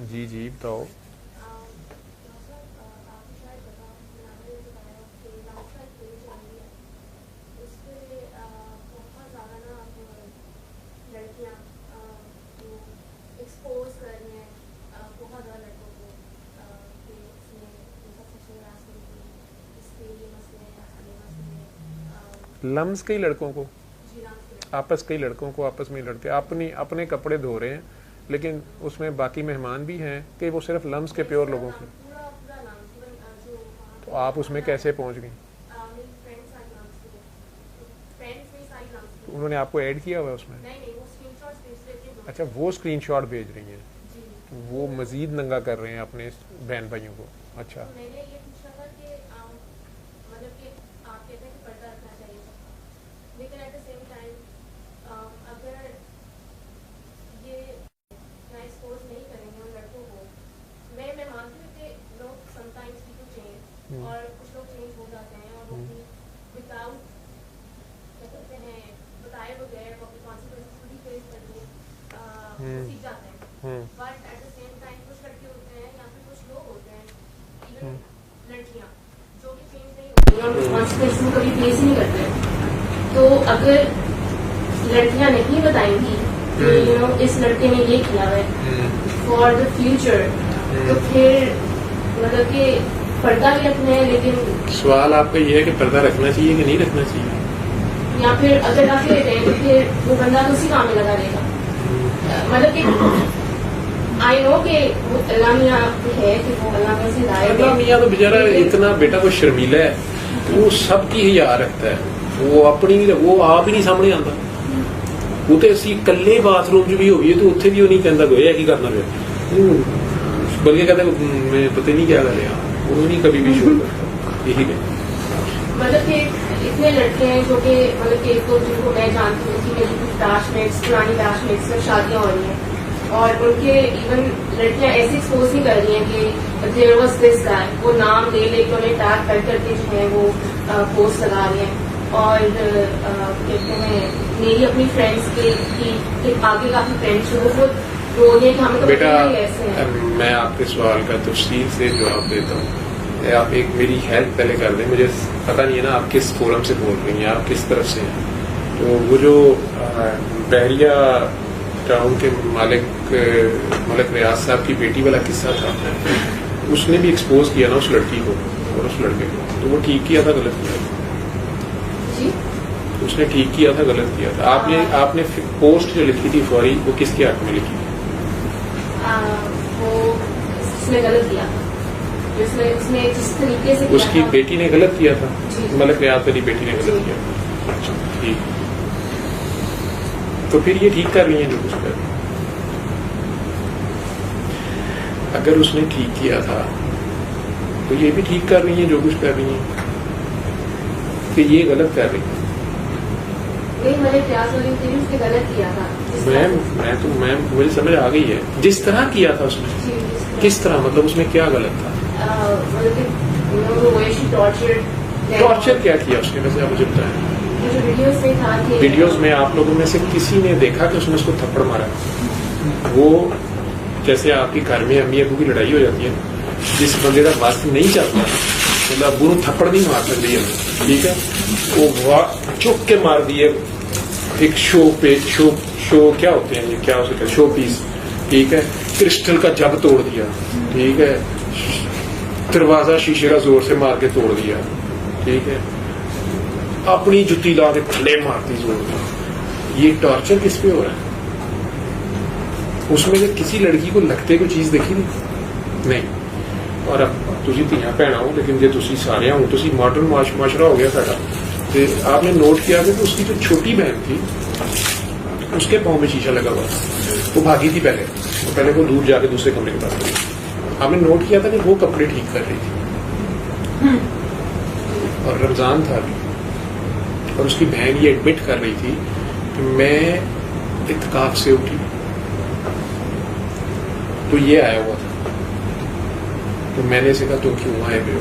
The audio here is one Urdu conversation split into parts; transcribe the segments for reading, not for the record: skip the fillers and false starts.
جی جی بتاؤ. لمس کئی لڑکوں کو آپس کئی لڑکوں کو آپس میں لڑکے اپنے کپڑے دھو رہے ہیں, لیکن اس میں باقی مہمان بھی ہیں کہ وہ صرف لمس کے پیور لوگوں کے, تو آپ اس میں کیسے پہنچ گئیں؟ انہوں نے آپ کو ایڈ کیا ہوا ہے اس میں؟ اچھا وہ اسکرین شاٹ بھیج رہی ہیں, وہ مزید ننگا کر رہے ہیں اپنے بہن بھائیوں کو. اچھا کبھی فیس نہیں کرتے, تو اگر لڑکیاں نہیں بتائیں گی کہ اس لڑکے نے یہ کیا ہے فار دا فیوچر, تو پھر مطلب کہ پردہ بھی رکھنا ہے. لیکن سوال آپ کا یہ ہے کہ پردہ رکھنا چاہیے کہ نہیں رکھنا چاہیے, یا پھر اگر رکھ لیتے ہیں تو پھر وہ بندہ اسی کام میں لگا رہے گا. مطلب کہ آئی نو کہ وہ اللہ میاں ہے کہ وہ اللہ میں سے ہدایت اللہ میاں تو بیچارہ اتنا بیٹا وہ شرمیلا ہے, وہ سب کی ہی یاد رکھتا ہے, وہ اپنی وہ آپ ہی نہیں سامنے آتا. وہ تو اسی کلے باتھ روم چ بھی ہوئی ہے تو اتنے بھی وہ نہیں کہتا گویا کی کرنا پہ, بلکہ کہتے میں پتہ نہیں کیا کر رہا, وہ نہیں کبھی بھی شروع کرتا. یہی کہ مطلب کہ اتنے لڑکے ہیں جو کہ مطلب کہ ایک تو جن کو میں جانتی ہوں کہ میری کچھ بیچ میٹس پرانی بیچ میٹس میں شادیاں ہو رہی ہیں, اور ان کے ایون لڑکیاں ایسے ایکسپوز نہیں کر رہی ہیں کہ دیر واز دس گائے, وہ نام لے لے کے انہیں ٹیگ کر کر کے جو ہے وہ پوسٹ لگا رہے ہیں. اور کہتے ہیں میری اپنی فرینڈس کے آگے کافی فرینڈس جو وہ رو رہے ہیں کہ ہمیں تو بیٹا ایسے ہیں. میں آپ کے سوال کا تفصیل سے جواب دیتا ہوں. آپ ایک میری ہیلپ پہلے کر دیں, مجھے پتہ نہیں ہے نا آپ کس فورم سے بول رہی ہیں, آپ کس طرف سے ہیں. تو وہ جو بحریہ ٹاؤن کے ملک ریاض صاحب کی بیٹی والا قصہ تھا, اس نے بھی ایکسپوز کیا نا اس لڑکی کو اور اس لڑکے کو, تو وہ ٹھیک کیا تھا غلط کیا تھا؟ اس نے ٹھیک کیا تھا غلط کیا تھا؟ آپ نے پوسٹ جو لکھی تھی فوری وہ کس کے حق میں لکھی تھی؟ وہ اس نے غلط کیا, اس نے جس طریقے سے اس کی بیٹی نے غلط کیا تھا, ملک ریاض والی بیٹی نے غلط کیا. اچھا ٹھیک, تو پھر یہ ٹھیک کر رہی ہیں جو کچھ کر رہی ہیں. اگر اس نے ٹھیک کیا تھا تو یہ بھی ٹھیک کر رہی ہیں جو کچھ کر رہی ہیں, کہ یہ غلط کر رہی ہیں. مجھے سمجھ آ گئی ہے جس طرح کیا تھا اس نے, کس طرح مطلب اس میں کیا غلط تھا؟ ٹارچر کیا کیا اس نے ویسے آپ مجھے بتائیں. ویڈیوز میں آپ لوگوں میں سے کسی نے دیکھا کہ اس نے اس کو تھپڑ مارا؟ وہ جیسے آپ کے گھر میں امی ابو کی لڑائی ہو جاتی ہے, جس بندے کا بات نہیں چلتا مطلب ابو نے تھپڑ نہیں مار سکتی ہے, ٹھیک ہے, وہ چک کے مار دیے ایک شو پہ. شو کیا ہوتے ہیں یہ, کیا ہو سکتا ہے, شو پیس, ٹھیک ہے, کرسٹل کا جگ توڑ دیا, ٹھیک ہے, دروازہ شیشے کا زور سے مار کے توڑ دیا, ٹھیک ہے, اپنی جتی لا کے کھلے مارتی زور سے. یہ ٹارچر کس پہ ہو رہا ہے؟ اس میں سے کسی لڑکی کو لگتے کوئی چیز دیکھی نہیں. اور اب تھی دیا بھنا ہو, لیکن جی تھی سارے ہوں تو ماڈرن معاشرہ ہو گیا سارا. تو آپ نے نوٹ کیا کہ اس کی جو چھوٹی بہن تھی اس کے پاؤں میں شیشہ لگا ہوا تھا, وہ بھاگی تھی پہلے وہ دور جا کے دوسرے کمرے کے پاس گئی. آپ نے نوٹ کیا تھا کہ وہ کپڑے ٹھیک کر رہی تھی, اور رمضان تھا ابھی, اور اس کی بہن یہ ایڈمٹ کر رہی تھی کہ میں اعتکاف سے اٹھی تو یہ آیا ہوا تھا. تو میں نے اسے کہا تم کیوں آئے ہوئے ہو؟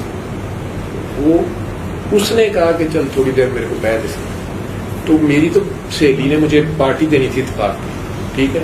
وہ اس نے کہا کہ چل تھوڑی دیر میرے کو بیٹھ دے. تو میری تو سہیلی نے مجھے پارٹی دینی تھی اتفاق, ٹھیک ہے,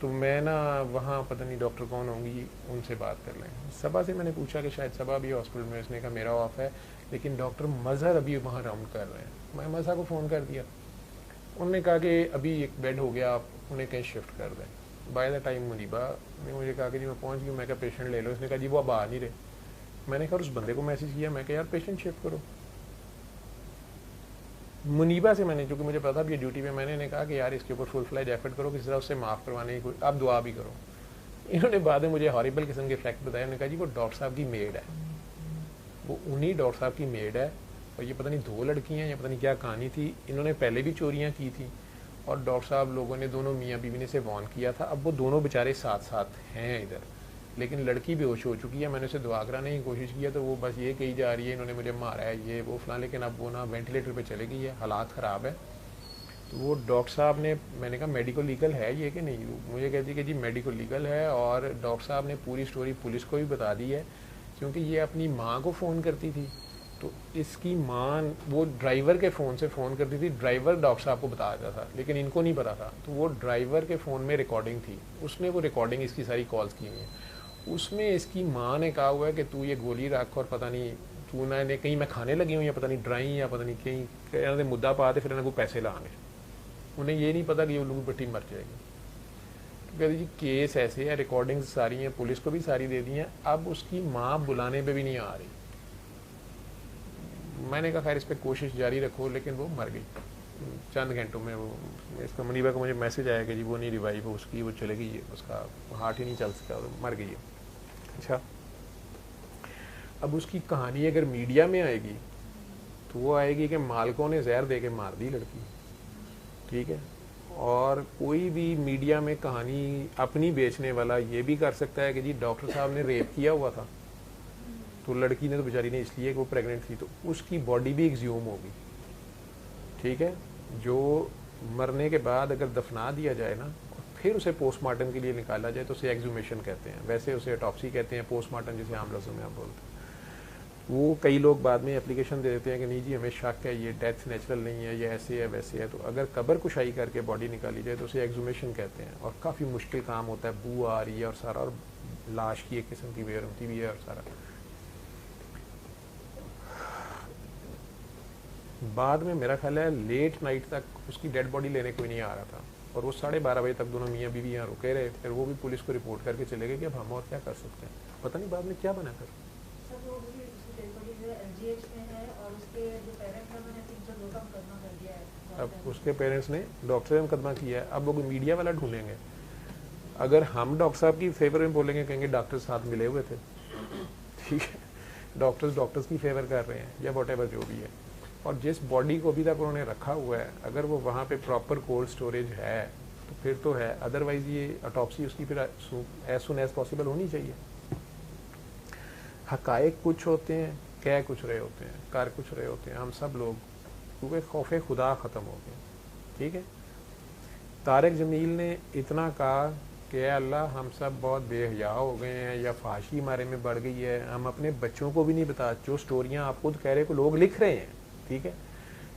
تو میں نا وہاں پتہ نہیں ڈاکٹر کون ہوں گی, ان سے بات کر لیں. صبا سے میں نے پوچھا کہ شاید صبا بھی ہاسپٹل میں, اس نے کہا میرا آف ہے, لیکن ڈاکٹر مظہر ابھی وہاں راؤنڈ کر رہے ہیں. میں مظہر کو فون کر دیا, انہوں نے کہا کہ ابھی ایک بیڈ ہو گیا, آپ انہیں کہیں شفٹ کر دیں. بائی دا ٹائم منیبا نے مجھے کہا کہ جی میں پہنچ گئی. میں کہا پیشنٹ لے لو. اس نے کہا جی وہ اب آ نہیں رہے. میں نے کہا اس بندے کو میسج کیا, میں کہا یار پیشنٹ شفٹ کرو. منیبا سے میں نے, چونکہ مجھے پتا بھی یہ ڈیوٹی پہ, میں نے کہا کہ یار اس کے اوپر فل فلیج ایفرٹ کرو, کسی طرح اس سے معاف کروانے کی آپ دعا بھی کرو. انہوں نے بعد میں مجھے ہاریبل قسم کے فیکٹ بتایا. انہوں نے کہا جی وہ ڈاکٹر صاحب کی میڈ ہے, وہ انہی ڈاکٹر صاحب کی میڈ ہے, اور یہ پتہ نہیں 2 لڑکیاں یا پتہ نہیں کیا کہانی تھی. انہوں نے پہلے بھی چوریاں کی تھیں, اور ڈاکٹر صاحب لوگوں نے دونوں میاں بیوی نے سے وارن کیا تھا. اب وہ دونوں بیچارے ساتھ ساتھ ہیں ادھر, لیکن لڑکی بے ہوش ہو چکی ہے. میں نے اسے دعا کرانے کی کوشش کیا تو وہ بس یہ کہی جا رہی ہے انہوں نے مجھے مارا ہے یہ وہ فلاں, لیکن اب وہ نا وینٹیلیٹر پہ چلے گئی ہے, حالات خراب ہے. تو وہ ڈاکٹر صاحب نے, میں نے کہا میڈیکل لیگل ہے یہ کہ نہیں, مجھے کہتی کہ جی میڈیکل لیگل ہے. اور ڈاکٹر صاحب نے پوری سٹوری پولیس کو بھی بتا دی ہے, کیونکہ یہ اپنی ماں کو فون کرتی تھی. تو اس کی ماں وہ ڈرائیور کے فون سے فون کرتی تھی, ڈرائیور ڈاکٹر صاحب کو بتاتا تھا, لیکن ان کو نہیں پتا تھا. تو وہ ڈرائیور کے فون میں ریکارڈنگ تھی, اس نے وہ ریکارڈنگ اس کی ساری کالز کی ہوئی ہیں. اس میں اس کی ماں نے کہا ہوا ہے کہ تو یہ گولی رکھ, اور پتہ نہیں تو نہ کہیں میں کھانے لگی ہوں, یا پتہ نہیں ڈرائیں, یا پتہ نہیں کہیں مدعا پاتے پھر انہیں کو پیسے لائیں گے. انہیں یہ نہیں پتا کہ یہ لوگ بٹی مر جائے گی. تو کہتے جی کیس ایسے ہے, ریکارڈنگ ساری ہیں, پولیس کو بھی ساری دے دی ہیں, اب اس کی ماں بلانے پہ بھی نہیں آ رہی. میں نے کہا خیر اس پہ کوشش جاری رکھو, لیکن وہ مر گئی چند گھنٹوں میں. وہ اس کا منیبا کا مجھے میسج آیا کہ جی وہ نہیں ریوائیو, اس کی وہ چلے گئی ہے, اس کا ہارٹ ہی نہیں چل سکا, مر گئی ہے. اچھا اب اس کی کہانی اگر میڈیا میں آئے گی تو وہ آئے گی کہ مالکوں نے زہر دے کے مار دی لڑکی, ٹھیک ہے. اور کوئی بھی میڈیا میں کہانی اپنی بیچنے والا یہ بھی کر سکتا ہے کہ جی ڈاکٹر صاحب نے ریپ کیا ہوا تھا, تو لڑکی نے تو بیچاری نے اس لیے کہ وہ پریگننٹ تھی, تو اس کی باڈی بھی ایگزیوم ہوگی, ٹھیک ہے. جو مرنے کے بعد اگر دفنا دیا جائے نا, پھر اسے پوسٹ مارٹم کے لیے نکالا جائے تو اسے ایگزومیشن کہتے ہیں, ویسے اسے اٹاپسی کہتے ہیں, پوسٹ مارٹم جسے عام لفظوں میں آپ بولتے ہیں. وہ کئی لوگ بعد میں اپلیکیشن دے دیتے ہیں کہ نہیں جی ہمیں شک ہے, یہ ڈیتھ نیچرل نہیں ہے, یہ ایسے ہے ویسے ہے. تو اگر قبر کشائی کر کے باڈی نکالی جائے تو اسے ایگزومیشن کہتے ہیں, اور کافی مشکل کام ہوتا ہے, بو آ رہی ہے اور سارا, اور لاش کی ایک قسم کی بےرحمتی بھی ہے اور سارا. بعد میں میرا خیال ہے لیٹ نائٹ تک اس کی ڈیڈ باڈی لینے کوئی نہیں آ رہا تھا, اور وہ 12:30 بجے تک دونوں میاں بیوی یہاں رکے رہے. پھر وہ بھی پولیس کو رپورٹ کر کے چلے گئے کہ اب ہم اور کیا کر سکتے ہیں, پتہ نہیں بعد میں کیا بنا کر. اب اس کے پیرنٹس نے ڈاکٹر سے مقدمہ کیا ہے, اب وہ میڈیا والا ڈھونڈیں گے. اگر ہم ڈاکٹر صاحب کی فیور میں بولیں گے, کہیں گے ڈاکٹر ساتھ ملے ہوئے تھے, ٹھیک ہے, ڈاکٹرز کی فیور کر رہے ہیں, یا واٹ ایور جو بھی ہے. اور جس باڈی کو ابھی تک انہوں نے رکھا ہوا ہے, اگر وہ وہاں پہ پراپر کولڈ سٹوریج ہے تو پھر تو ہے, ادروائز یہ اٹاپسی اس کی پھر ایز سون ایز پاسبل ہونی چاہیے. حقائق کچھ ہوتے ہیں, کہہ کچھ رہے ہوتے ہیں, کر کچھ رہے ہوتے ہیں ہم سب لوگ, کیونکہ خوف خدا ختم ہو گیا, ٹھیک ہے. طارق جمیل نے اتنا کہا کہ اے اللہ ہم سب بہت بے حیا ہو گئے ہیں, یا فحاشی ہمارے میں بڑھ گئی ہے, ہم اپنے بچوں کو بھی نہیں بتا, جو سٹوریاں آپ خود کہہ رہے کو لوگ لکھ رہے ہیں, ٹھیک ہے.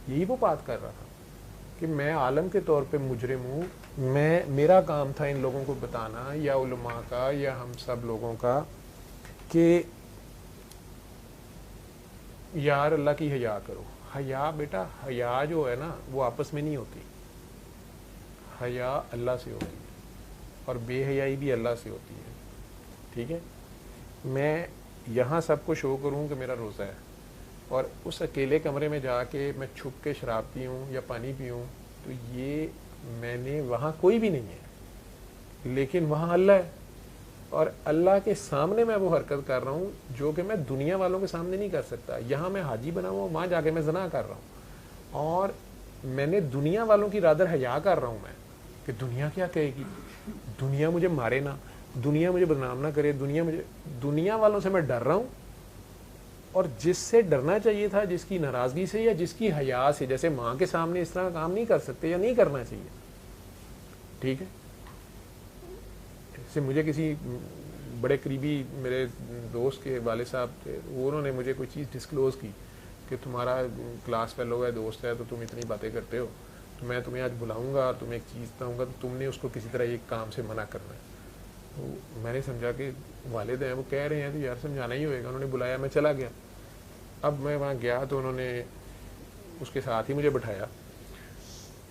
یہی وہ بات کر رہا تھا کہ میں عالم کے طور پہ مجرم ہوں, میرا کام تھا ان لوگوں کو بتانا, یا علماء کا یا ہم سب لوگوں کا, کہ یار اللہ کی حیا کرو. حیا بیٹا, حیا جو ہے نا وہ آپس میں نہیں ہوتی, حیا اللہ سے ہوتی ہے, اور بے حیائی بھی اللہ سے ہوتی ہے, ٹھیک ہے. میں یہاں سب کو شو کروں کہ میرا روزہ ہے, اور اس اکیلے کمرے میں جا کے میں چھپ کے شراب پیوں یا پانی پیوں, تو یہ میں نے, وہاں کوئی بھی نہیں ہے, لیکن وہاں اللہ ہے, اور اللہ کے سامنے میں وہ حرکت کر رہا ہوں جو کہ میں دنیا والوں کے سامنے نہیں کر سکتا. یہاں میں حاجی بنا ہوا ہوں, وہاں جا کے میں زنا کر رہا ہوں, اور میں نے دنیا والوں کی رادر حیا کر رہا ہوں میں, کہ دنیا کیا کہے گی, دنیا مجھے مارے نہ, دنیا مجھے بدنام نہ کرے, دنیا والوں سے میں ڈر رہا ہوں. اور جس سے ڈرنا چاہیے تھا, جس کی ناراضگی سے یا جس کی حیا سے, جیسے ماں کے سامنے اس طرح کام نہیں کر سکتے یا نہیں کرنا چاہیے, ٹھیک ہے. سے مجھے کسی بڑے قریبی میرے دوست کے والد صاحب تھے, انہوں نے مجھے کوئی چیز ڈسکلوز کی کہ تمہارا کلاس فیلو ہے, دوست ہے, تو تم اتنی باتیں کرتے ہو, تو میں تمہیں آج بلاؤں گا اور تمہیں ایک چیز بتاؤں گا تو تم نے اس کو کسی طرح ایک کام سے منع کرنا ہے. تو میں نے سمجھا کہ والد ہیں وہ کہہ رہے ہیں تو یار سمجھانا ہی ہوئے گا. انہوں نے بلایا, میں چلا گیا. اب میں وہاں گیا تو انہوں نے اس کے ساتھ ہی مجھے بٹھایا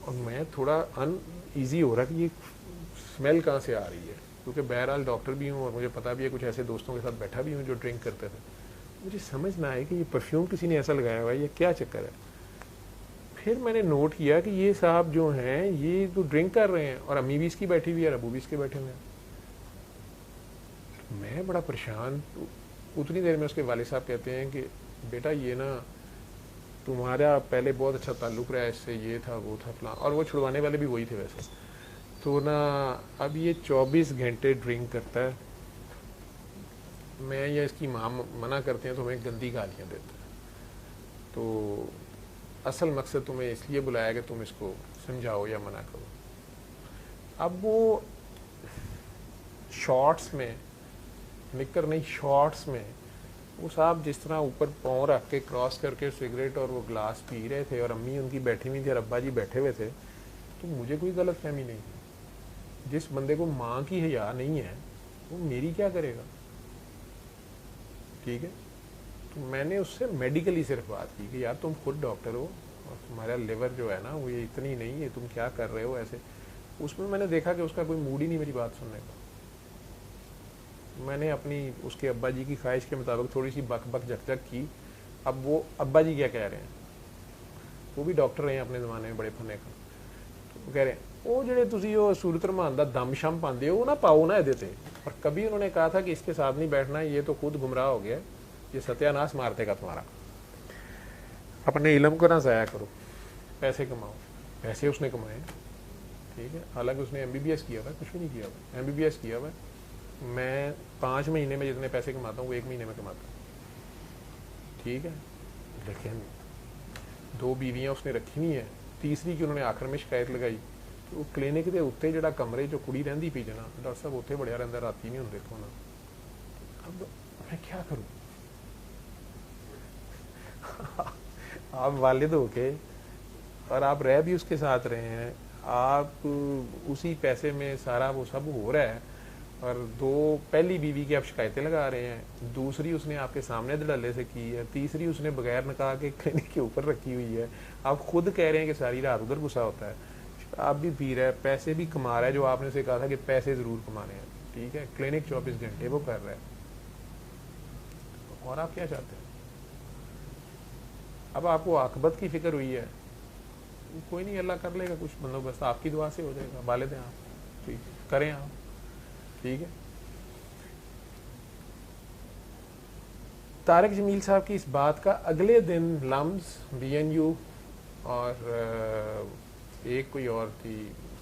اور میں تھوڑا ان ایزی ہو رہا کہ یہ اسمیل کہاں سے آ رہی ہے, کیونکہ بہرحال ڈاکٹر بھی ہوں اور مجھے پتا بھی ہے کچھ ایسے دوستوں کے ساتھ بیٹھا بھی ہوں جو ڈرنک کرتے تھے. مجھے سمجھ نہ آئے کہ یہ پرفیوم کسی نے ایسا لگایا ہوا ہے, یہ کیا چکر ہے. پھر میں نے نوٹ کیا کہ یہ صاحب جو ہیں یہ تو ڈرنک کر رہے ہیں اور امی بھی اس کی بیٹھی ہوئی ہے اور ابو بھی اس کے بیٹھے ہوئے ہیں. میں بڑا پریشان. اتنی دیر میں اس کے والد صاحب کہتے ہیں کہ بیٹا یہ نا تمہارا پہلے بہت اچھا تعلق رہا ہے اس سے, یہ تھا وہ تھا فلاں, اور وہ چھڑوانے والے بھی وہی تھے ویسے. تو نا اب یہ 24 گھنٹے ڈرنک کرتا ہے. میں یا اس کی ماں منع کرتے ہیں تو ہمیں گندی گالیاں دیتا ہے. تو اصل مقصد تمہیں اس لیے بلایا کہ تم اس کو سمجھاؤ یا منع کرو. اب وہ شارٹس میں, نکر نہیں شارٹس میں, وہ صاحب جس طرح اوپر پاؤں رکھ کے کراس کر کے سگریٹ اور وہ گلاس پی رہے تھے اور امی ان کی بیٹھی ہوئی تھی اور ابا جی بیٹھے ہوئے تھے, تو مجھے کوئی غلط فہمی نہیں تھی. جس بندے کو ماں کی حیا نہیں ہے وہ میری کیا کرے گا. ٹھیک ہے, تو میں نے اس سے میڈیکلی صرف بات کی کہ یار تم خود ڈاکٹر ہو اور تمہارا لیور جو ہے نا وہ یہ اتنی نہیں ہے, تم کیا کر رہے ہو ایسے. اس میں نے دیکھا کہ اس کا کوئی موڈ ہی نہیں میری بات سننے کا. میں نے اپنی اس کے ابا جی کی خواہش کے مطابق تھوڑی سی بک بک جھک جھک کی. اب وہ ابا جی کیا کہہ رہے ہیں, وہ بھی ڈاکٹر رہے ہیں اپنے زمانے میں بڑے پھنے کا. وہ کہہ رہے ہیں وہ جڑے تسی وہ سورت رحمان دا دم شم پاندے ہو وہ نہ پاؤ نہ یہ. اور کبھی انہوں نے کہا تھا کہ اس کے ساتھ نہیں بیٹھنا, یہ تو خود گمراہ ہو گیا, یہ ستیہ ناش مارتے گا تمہارا. اپنے علم کو نہ ضائع کرو, پیسے کماؤ. پیسے اس نے کمائے, ٹھیک ہے, حالانکہ اس نے MBBS کیا ہوا ہے, کچھ بھی نہیں کیا ہوا. MBBS کیا ہوا ہے. میں 5 مہینے میں جتنے پیسے کماتا ہوں وہ 1 مہینے میں کماتا ہوں. ٹھیک ہے, لیکن 2 بیویاں اس نے رکھی ہوئی ہیں, تیسری کی انہوں نے آخر میں شکایت لگائی. وہ کلینک کے اتنے جڑا کمرے جو کڑی رہی پی جنا ڈاکٹر صاحب اتنے بڑھیا رہتا, رات نہیں ہوں دیکھو نا. اب میں کیا کروں. آپ والد ہو کے اور آپ رہ بھی اس کے ساتھ رہے ہیں, آپ اسی پیسے میں سارا وہ سب ہو رہا ہے, اور 2 پہلی بیوی کی آپ شکایتیں لگا رہے ہیں, دوسری اس نے آپ کے سامنے دڑلے سے کی ہے, تیسری اس نے بغیر نکاح کے کلینک کے اوپر رکھی ہوئی ہے. آپ خود کہہ رہے ہیں کہ ساری رات ادھر گھسا ہوتا ہے. آپ بھی پی رہا ہے, پیسے بھی کما رہا ہے, جو آپ نے اسے کہا تھا کہ پیسے ضرور کمانے ہیں. ٹھیک ہے, کلینک 24 گھنٹے وہ کر رہا ہے. اور آپ کیا چاہتے ہیں. اب آپ کو عاقبت کی فکر ہوئی ہے, کوئی نہیں, اللہ کر لے گا کچھ بندوبست, آپ کی دعا سے ہو جائے گا. والد ہیں آپ, ٹھیک کریں آپ. ٹھیک ہے. طارق جمیل صاحب کی اس بات کا اگلے دن لمز BNU اور ایک کوئی اور تھی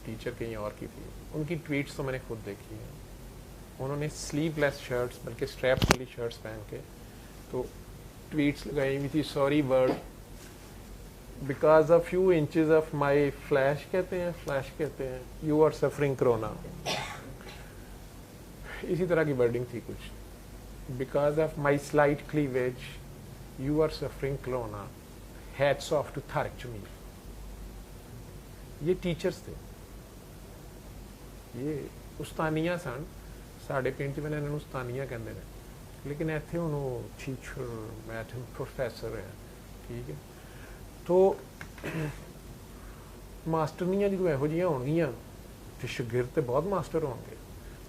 ٹیچر کہیں اور کی تھی, ان کی ٹویٹس تو میں نے خود دیکھی ہیں. انہوں نے سلیو لیس شرٹس بلکہ اسٹریپس والی شرٹس پہن کے تو ٹویٹس لگائی ہوئی تھی. Sorry word because of few inches of my flesh کہتے ہیں یو آر سفرنگ کرونا. اسی طرح کی ورڈنگ تھی کچھ. Because of my slight cleavage you are suffering کرونا. Hats off to Tariq Jameel. یہ ٹیچرس تھے, یہ استانیہ سن. ساڑھے پنڈ میں انہوں استانیہ کہتے ہیں, لیکن ایتھے انہوں ٹیچر میتھم پروفیسر ہیں. ٹھیک ہے, تو ماسٹرنیاں جو یہو جہاں ہو گیا تو شاگرد تو بہت ماسٹر ہوں گے.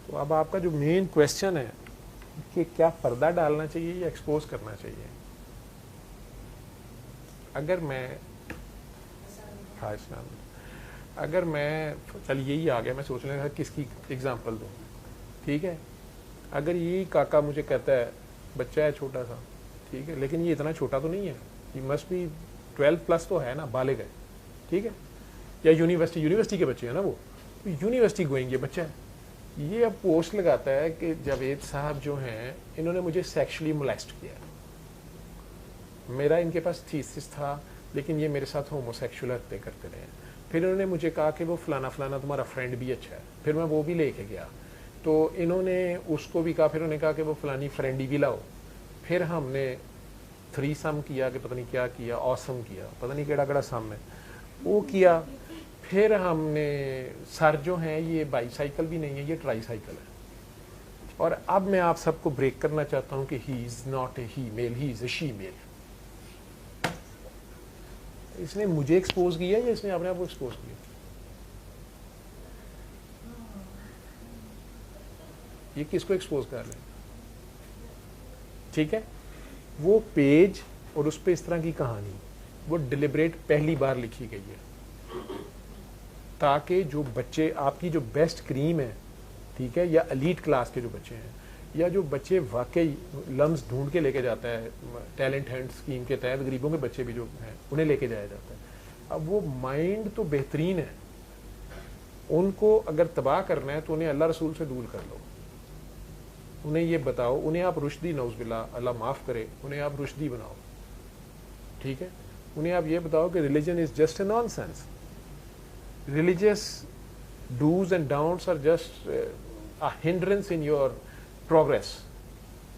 تو اب آپ کا جو مین کویشچن ہے کہ کیا پردہ ڈالنا چاہیے یا ایکسپوز کرنا چاہیے. اگر میں چل یہی آ گیا, میں سوچ رہا تھا کس کی ایگزامپل دوں. ٹھیک ہے, اگر یہی کاکا مجھے کہتا ہے بچہ ہے چھوٹا سا, ٹھیک ہے, لیکن یہ اتنا چھوٹا تو نہیں ہے, یہ مسٹ بھی 12+ تو ہے نا, بالغ ہے. ٹھیک ہے, یا یونیورسٹی کے بچے ہیں نا, وہ یونیورسٹی گوئیں گے بچہ ہے. یہ اب پوسٹ لگاتا ہے کہ جاوید صاحب جو ہیں انہوں نے مجھے سیکشلی مولیسٹ کیا. میرا ان کے پاس تھیسس تھا, لیکن یہ میرے ساتھ ہومو سیکشول حرکتیں کرتے رہے. پھر انہوں نے مجھے کہا کہ وہ فلانا تمہارا فرینڈ بھی اچھا ہے. پھر میں وہ بھی لے کے گیا, تو انہوں نے اس کو بھی کہا. پھر انہوں نے کہا کہ وہ فلانی فرینڈ بھی لاؤ. پھر ہم نے 3 سم کیا کہ پتہ نہیں کیا کیا, آسم کیا, پتہ نہیں کیڑا سم ہے وہ کیا. پھر ہم نے سر جو ہیں یہ بائی سائیکل بھی نہیں ہے, یہ ٹرائی سائیکل ہے. اور اب میں آپ سب کو بریک کرنا چاہتا ہوں کہ ہی از ناٹ اے ہی میل, ہی از اے شی میل. اس نے مجھے ایکسپوز کیا یا اس نے اپنے آپ کو ایکسپوز کیا؟ یہ کس کو ایکسپوز کر رہے ہیں؟ ٹھیک ہے, وہ پیج اور اس پہ اس طرح کی کہانی وہ ڈیلیبریٹ پہلی بار لکھی گئی ہے تاکہ جو بچے آپ کی جو بیسٹ کریم ہے, ٹھیک ہے, یا ایلیٹ کلاس کے جو بچے ہیں, یا جو بچے واقعی لمز ڈھونڈ کے لے کے جاتا ہے ٹیلنٹ ہینڈ اسکیم کے تحت, غریبوں کے بچے بھی جو ہیں انہیں لے کے جایا جاتا ہے. اب وہ مائنڈ تو بہترین ہے, ان کو اگر تباہ کرنا ہے تو انہیں اللہ رسول سے دور کر لو. انہیں یہ بتاؤ, انہیں آپ رشدی, نعوذ باللہ اللہ معاف کرے, انہیں آپ رشدی بناؤ. ٹھیک ہے, انہیں آپ یہ بتاؤ کہ religion is just a nonsense. Religious dos and don'ts are just a hindrance in your progress.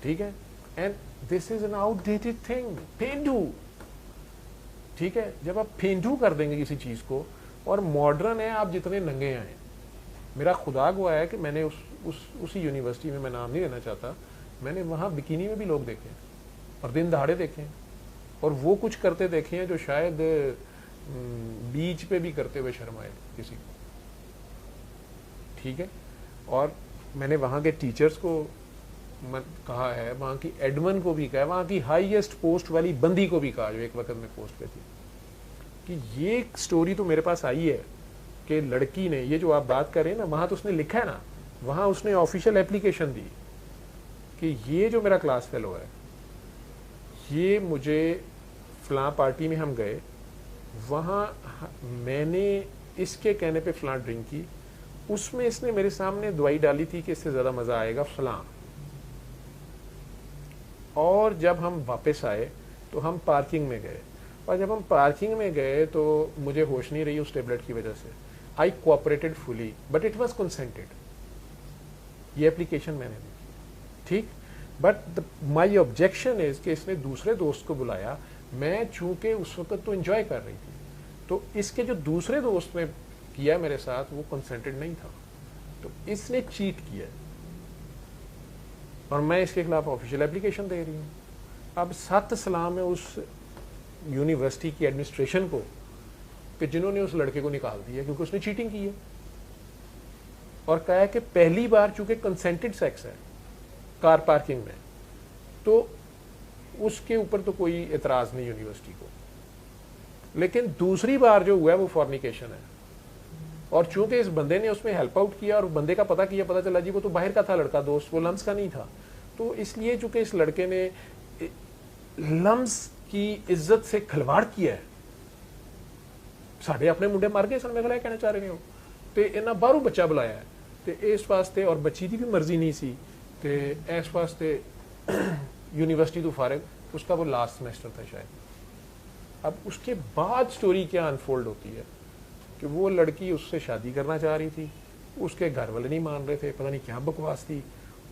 ٹھیک ہے, and this is an outdated thing. پینڈو, ٹھیک ہے, جب آپ پینڈو کر دیں گے کسی چیز کو, اور ماڈرن ہے آپ جتنے ننگے آئیں. میرا خدا گواہ ہے کہ میں نے اسی یونیورسٹی میں نام نہیں لینا چاہتا, میں نے وہاں بکینی میں بھی لوگ دیکھے اور دن دہاڑے دیکھے, اور وہ کچھ کرتے دیکھے ہیں جو شاید بیچ پہ بھی کرتے ہوئے شرم آئے کسی کو. ٹھیک ہے, اور میں نے وہاں کے ٹیچرز کو کہا ہے, وہاں کی ایڈمن کو بھی کہا ہے, وہاں کی ہائیسٹ پوسٹ والی بندی کو بھی کہا جو ایک وقت میں پوسٹ پہ تھی, کہ یہ سٹوری تو میرے پاس آئی ہے کہ لڑکی نے, یہ جو آپ بات کر رہے ہیں نا, وہاں تو اس نے لکھا ہے نا, وہاں اس نے آفیشیل ایپلیکیشن دی کہ یہ جو میرا کلاس فیلو ہے یہ مجھے فلاں پارٹی میں ہم گئے, وہاں میں نے اس کے کہنے پہ فلاں ڈرنک کی, اس میں اس نے میرے سامنے دوائی ڈالی تھی کہ اس سے زیادہ مزہ آئے گا فلاں, اور جب ہم واپس آئے تو ہم پارکنگ میں گئے, اور جب ہم پارکنگ میں گئے تو مجھے ہوش نہیں رہی اس ٹیبلٹ کی وجہ سے. آئی کوآپریٹڈ فلی بٹ اٹ واز کنسنٹڈ. یہ اپلیکیشن میں نے دی, ٹھیک, بٹ مائی آبجیکشن از کہ اس نے دوسرے دوست کو بلایا, میں چونکہ اس وقت تو انجوائے کر رہی تھی, تو اس کے جو دوسرے دوست نے کیا میرے ساتھ وہ کنسنٹڈ نہیں تھا, تو اس نے چیٹ کیا, اور میں اس کے خلاف آفیشیل ایپلیکیشن دے رہی ہوں. اب 7 سلام ہے اس یونیورسٹی کی ایڈمنسٹریشن کو کہ جنہوں نے اس لڑکے کو نکال دیا کیونکہ اس نے چیٹنگ کی ہے, اور کہا ہے کہ پہلی بار چونکہ کنسنٹڈ سیکس ہے کار پارکنگ میں, تو اس کے اوپر تو کوئی اعتراض نہیں یونیورسٹی کو, لیکن دوسری بار جو ہوا ہے وہ فورنیکیشن ہے, اور چونکہ اس بندے نے اس میں ہیلپ آؤٹ کیا اور بندے کا پتہ کیا, پتہ چلا جی وہ تو باہر کا تھا لڑکا دوست, وہ لمس کا نہیں تھا, تو اس لیے چونکہ اس لڑکے نے لمس کی عزت سے کھلواڑ کیا ہے, ساڈے اپنے منڈے مر گئے سن, میں کہنا چاہ رہے ہو, تے انہاں باہروں بچہ بلایا ہے, تے اس واسطے, اور بچی دی بھی مرضی نہیں سی, تے اس واسطے یونیورسٹی تو فارغ, اس کا وہ لاسٹ سیمسٹر تھا شاید. اب اس کے بعد سٹوری کیا انفولڈ ہوتی ہے کہ وہ لڑکی اس سے شادی کرنا چاہ رہی تھی, اس کے گھر والے نہیں مان رہے تھے, پتہ نہیں کیا بکواس تھی,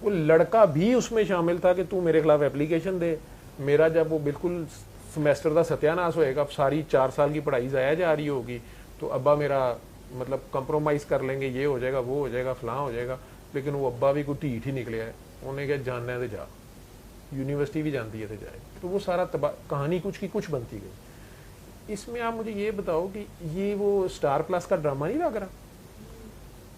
وہ لڑکا بھی اس میں شامل تھا کہ تو میرے خلاف ایپلیکیشن دے. میرا جب وہ بالکل سیمسٹر کا ستیاناش ہوئے گا, اب ساری 4 سال کی پڑھائی ضائع جا رہی ہوگی, تو ابا میرا مطلب کمپرومائز کر لیں گے, یہ ہو جائے گا, وہ ہو جائے گا, فلاں ہو جائے گا, لیکن وہ ابا بھی کوئی ٹھیٹ ہی نکلے ہے, انہیں کیا جاننا ہے تو جا, یونیورسٹی بھی جانتی ہے تو جائے. تو وہ سارا کہانی کچھ کی کچھ بنتی گئی. اس میں آپ مجھے یہ بتاؤ کہ یہ وہ اسٹار پلس کا ڈرامہ نہیں لگ رہا,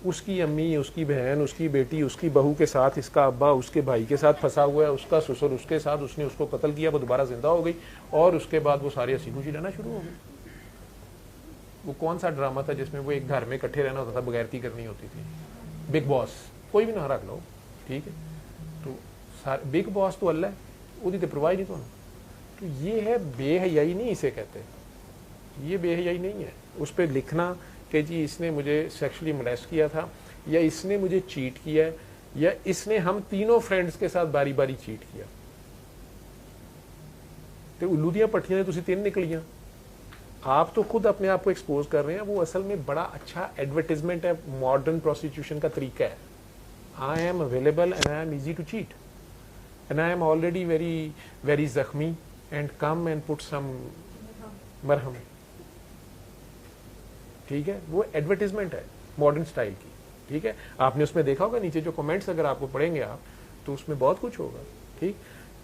اس کی امی, اس کی بہن, اس کی بیٹی, اس کی بہو کے ساتھ اس کا ابا اس کے بھائی کے ساتھ پھنسا ہوا ہے, اس کا سسر اس کے ساتھ, اس نے اس کو قتل کیا, وہ دوبارہ زندہ ہو گئی, اور اس کے بعد وہ سارے ہنسی خوشی رہنا شروع ہو گئی. وہ کون سا ڈرامہ تھا جس میں وہ ایک گھر میں اکٹھے رہنا ہوتا تھا, بغیرتی کرنی ہوتی تھی, بگ باس, کوئی بھی نہ رکھ لو, ٹھیک ہے, تو بگ باس تو اللہ ہے, وہ تو پرواہ نہیں. تو یہ ہے بے حیائی, نہیں اسے کہتے, یہ بے حیائی نہیں ہے. اس پہ لکھنا کہ جی اس نے مجھے سیکشلی مولیسٹ کیا تھا, یا اس نے مجھے چیٹ کیا ہے, یا اس نے ہم تینوں فرینڈز کے ساتھ باری باری چیٹ کیا, تو الو دیاں پٹھیاں تسی 3 نکلیاں. آپ تو خود اپنے آپ کو ایکسپوز کر رہے ہیں, وہ اصل میں بڑا اچھا ایڈورٹیزمنٹ ہے ماڈرن پروسٹیٹیوشن کا طریقہ ہے. I am available and I am easy to chat, and I am already very very زخمی, and come and put some مرہم. ٹھیک ہے, وہ ایڈورٹیزمنٹ ہے ماڈرن اسٹائل کی. ٹھیک ہے, آپ نے اس میں دیکھا ہوگا نیچے جو کمنٹس اگر آپ کو پڑھیں گے آپ تو اس میں بہت کچھ ہوگا. ٹھیک,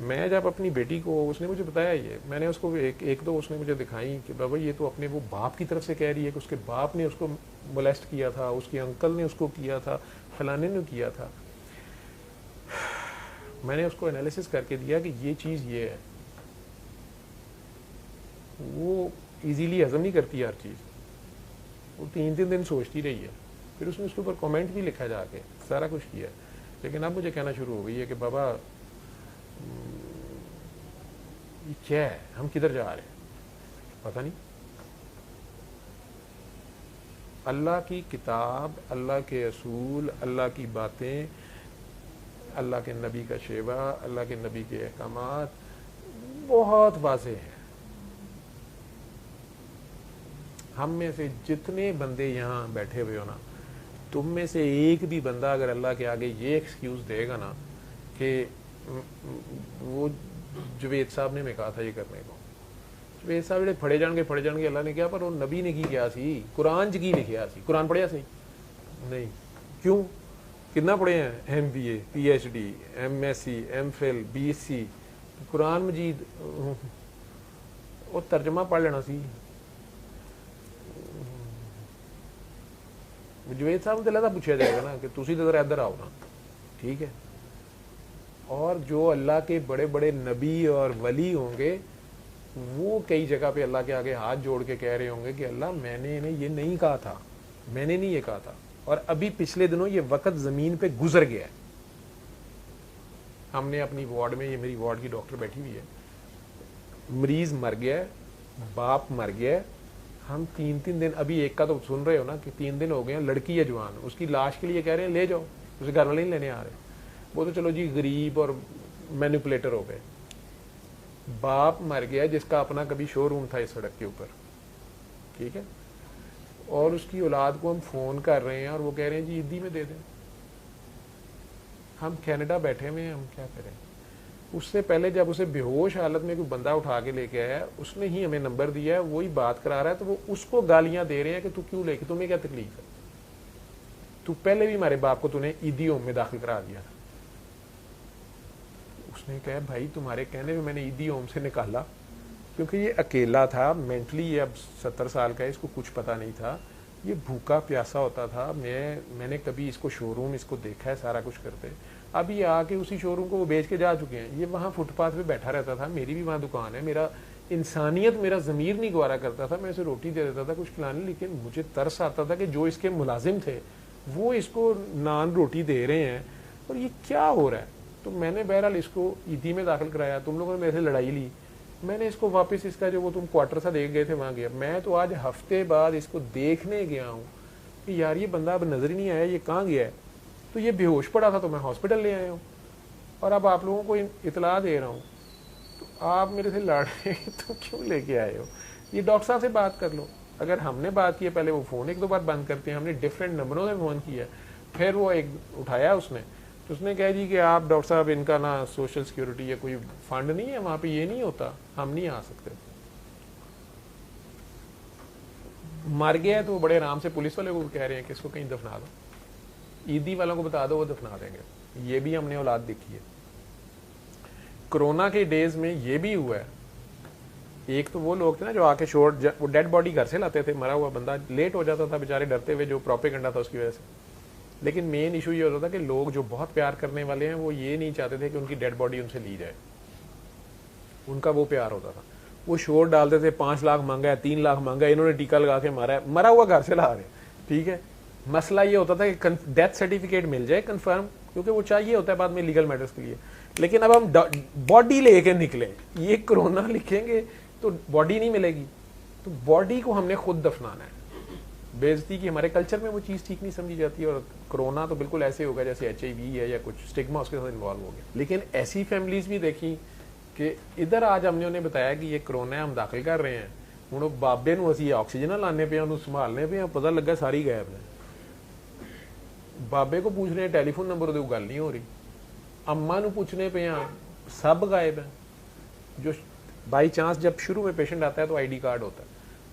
میں جب اپنی بیٹی کو, اس نے مجھے بتایا یہ, میں نے اس کو ایک دو اس نے مجھے دکھائی کہ بابا یہ تو اپنے وہ باپ کی طرف سے کہہ رہی ہے کہ اس کے باپ نے اس کو مولیسٹ کیا تھا, اس کے انکل نے اس کو کیا تھا, فلانے نے کیا تھا. میں نے اس کو انالیسس کر کے دیا کہ یہ چیز یہ ہے. وہ ایزیلی ہضم نہیں کرتی ہر چیز, وہ 3 دن سوچتی رہی ہے. پھر اس نے اس کے اوپر کامنٹ بھی لکھا جا کے, سارا کچھ کیا. لیکن اب مجھے کہنا شروع ہو گئی ہے کہ بابا یہ کیا ہے, ہم کدھر جا رہے ہیں پتہ نہیں. اللہ کی کتاب, اللہ کے اصول, اللہ کی باتیں, اللہ کے نبی کا شیوا, اللہ کے نبی کے احکامات بہت واضح ہیں. ہم میں سے جتنے بندے یہاں بیٹھے ہوئے ہو نا, تم میں سے ایک بھی بندہ اگر اللہ کے آگے یہ ایکسکیوز دے گا نا کہ وہ جوید صاحب نے میں کہا تھا یہ کرنے کو, جوید صاحب جڑے پڑھے جان گے اللہ نے کیا, پر وہ نبی نے کی کیا سی, قرآن کی لکھیا سی. قرآن پڑھیا سی نہیں, کیوں, کتنا پڑھے ہیں, M B A, P H D, M S C, M Phil, B S C, قرآن مجید وہ ترجمہ پڑھ لینا سی. جوید صاحب تو اللہ پوچھا جائے گا نا کہ تسی تو ذرا ادھر آؤ نا. ٹھیک ہے, اور جو اللہ کے بڑے بڑے نبی اور ولی ہوں گے وہ کئی جگہ پہ اللہ کے آگے ہاتھ جوڑ کے کہہ رہے ہوں گے کہ اللہ میں نے انہیں یہ نہیں کہا تھا, میں نے نہیں یہ کہا تھا. اور ابھی پچھلے دنوں یہ وقت زمین پہ گزر گیا ہے. ہم نے اپنی وارڈ میں, یہ میری وارڈ کی ڈاکٹر بیٹھی ہوئی ہے, مریض مر گیا ہے, باپ مر گیا ہے. ہم 3 دن, ابھی ایک کا تو سن رہے ہو نا کہ 3 دن ہو گئے ہیں, لڑکی ہے جوان, اس کی لاش کے لیے کہہ رہے ہیں لے جاؤ, اسے گھر والے نہیں لینے آ رہے. وہ تو چلو جی غریب اور مینیپولیٹر ہو گئے. باپ مر گیا جس کا اپنا کبھی شو روم تھا اس سڑک کے اوپر. ٹھیک ہے, اور اس کی اولاد کو ہم فون کر رہے ہیں اور وہ کہہ رہے ہیں جی عیدی میں دے دیں. ہم کینیڈا بیٹھے ہوئے ہیں, ہم کیا کریں. اس سے پہلے جب اسے بے ہوش حالت میں کوئی بندہ اٹھا کے لے کے آیا, اس نے ہی ہمیں نمبر دیا ہے, وہی بات کرا رہا ہے, تو وہ اس کو گالیاں دے رہے ہیں کہ تو کیوں لے کے, تمہیں کیا تکلیف ہے, تو پہلے بھی ہمارے باپ کو تو نے عیدی ہوم میں داخل کرا دیا تھا. اس نے کہا بھائی تمہارے کہنے میں نے عیدی ہوم سے نکالا کیونکہ یہ اکیلا تھا, مینٹلی یہ اب 70 سال کا ہے, اس کو کچھ پتا نہیں تھا, یہ بھوکا پیاسا ہوتا تھا. میں نے کبھی اس کو شو روم اس کو دیکھا ہے سارا کچھ کرتے. اب یہ آ کے اسی شو روم کو وہ بیچ کے جا چکے ہیں. یہ وہاں فٹ پاتھ پہ بیٹھا رہتا تھا, میری بھی وہاں دکان ہے, میرا انسانیت, میرا ضمیر نہیں گوارا کرتا تھا, میں اسے روٹی دے دیتا تھا کچھ کھلانے, لیکن مجھے ترس آتا تھا کہ جو اس کے ملازم تھے وہ اس کو نان روٹی دے رہے ہیں اور یہ کیا ہو رہا ہے. تو میں نے بہرحال اس کو عیدی میں داخل کرایا. تم لوگوں نے میرے سے لڑائی لی, میں نے اس کو واپس اس کا جو وہ تم کوارٹر سا دیکھ گئے تھے وہاں گیا. میں تو آج ہفتے بعد اس کو دیکھنے گیا ہوں کہ یار یہ بندہ اب نظر ہی نہیں آیا, یہ کہاں گیا ہے. تو یہ بے ہوش پڑا تھا تو میں ہاسپٹل لے آیا ہوں, اور اب آپ لوگوں کو اطلاع دے رہا ہوں. تو آپ میرے سے لڑ رہے ہیں تو کیوں لے کے آئے ہو. یہ ڈاکٹر صاحب سے بات کر لو. اگر ہم نے بات کی ہے, پہلے وہ فون 1-2 بار بند کرتے ہیں, ہم نے ڈفرینٹ نمبروں سے فون کیا, پھر وہ ایک اٹھایا اس نے, تو اس نے کہا جی کہ آپ ڈاکٹر صاحب ان کا نا سوشل سیکورٹی یا کوئی فنڈ نہیں ہے وہاں پہ, یہ نہیں ہوتا, ہم نہیں آ سکتے. مر گیا ہے تو وہ بڑے آرام سے پولیس والے کو کہہ رہے ہیں کہ اس کو کہیں دفنا دو, عیدی والوں کو بتا دو وہ دفنا دیں گے. یہ بھی ہم نے اولاد دیکھی ہے. کرونا کے ڈیز میں یہ بھی ہوا ہے. ایک تو وہ لوگ تھے نا جو آ کے وہ ڈیڈ باڈی گھر سے لاتے تھے, مرا ہوا بندہ لیٹ ہو جاتا تھا بیچارے ڈرتے ہوئے, جو پروپیگنڈا تھا اس کی وجہ سے. لیکن مین ایشو یہ ہوتا تھا کہ لوگ جو بہت پیار کرنے والے ہیں وہ یہ نہیں چاہتے تھے کہ ان کی ڈیڈ باڈی ان سے لی جائے. ان کا وہ پیار ہوتا تھا, وہ شور ڈالتے تھے 5 لاکھ مانگا ہے, 3 لاکھ مانگا ہے, انہوں نے ٹیکا لگا کے مارا ہے, مرا ہوا گھر سے لا رہے. ٹھیک ہے, مسئلہ یہ ہوتا تھا کہ ڈیتھ سرٹیفکیٹ مل جائے کنفرم, کیونکہ وہ چاہیے ہوتا ہے بعد میں لیگل میٹرز کے لیے. لیکن اب ہم باڈی لے کے نکلیں, یہ کرونا لکھیں گے تو باڈی نہیں ملے گی, تو باڈی کو ہم نے خود دفنانا ہے. بےعزتی کی ہمارے کلچر میں وہ چیز ٹھیک نہیں سمجھی جاتی, اور کرونا تو بالکل ایسے ہوگا جیسے HIV ہے یا کچھ اسٹگما اس کے ساتھ انوالو ہو گیا. لیکن ایسی فیملیز بھی دیکھی کہ ادھر آج ہم نے انہیں بتایا کہ یہ کرونا ہے, ہم داخل کر رہے ہیں, ہوں بابے نو اسی آکسیجن لانے پہ, انہوں سنبھالنے پہ, پتہ لگا ساری غائب ہے. بابے کو پوچھ رہے ہیں ٹیلی فون نمبر تو گل نہیں ہو رہی, اما نو پوچھنے پہ سب غائب ہیں. جو بائی چانس جب شروع میں پیشنٹ آتا ہے تو ID کارڈ ہوتا ہے,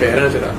ਪੈਰਾਂ 'ਚ ਰੱਖ,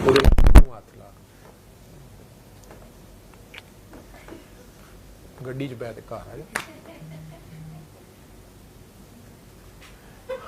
ਉਹਦੇ ਹੱਥ ਲਾ, ਗੱਡੀ 'ਚ ਬੈਠ ਕੇ ਘਰ ਆ ਜਾ।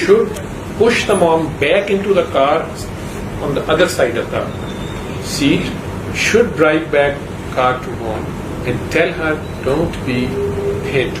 should push the mom back into the car on the other side of the seat, should drive back car to home and tell her don't be hit,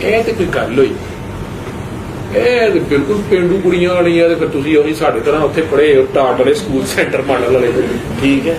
ਇਹ ਤੇ ਕੋਈ ਗੱਲ ਹੋਈ, ਇਹ ਤੇ ਬਿਲਕੁਲ ਪਿੰਡੂ ਕੁੜੀਆਂ ਵਾਲੀਆਂ, ਤੇ ਫਿਰ ਤੁਸੀਂ ਉਹੀ ਸਾਡੇ ਤਰ੍ਹਾਂ ਉੱਥੇ ਪੜ੍ਹੇ ਹੋ ਟਾਟ ਵਾਲੇ ਸਕੂਲ ਸੈਂਟਰ ਮਾਡਲ ਵਾਲੇ, ਠੀਕ ਹੈ।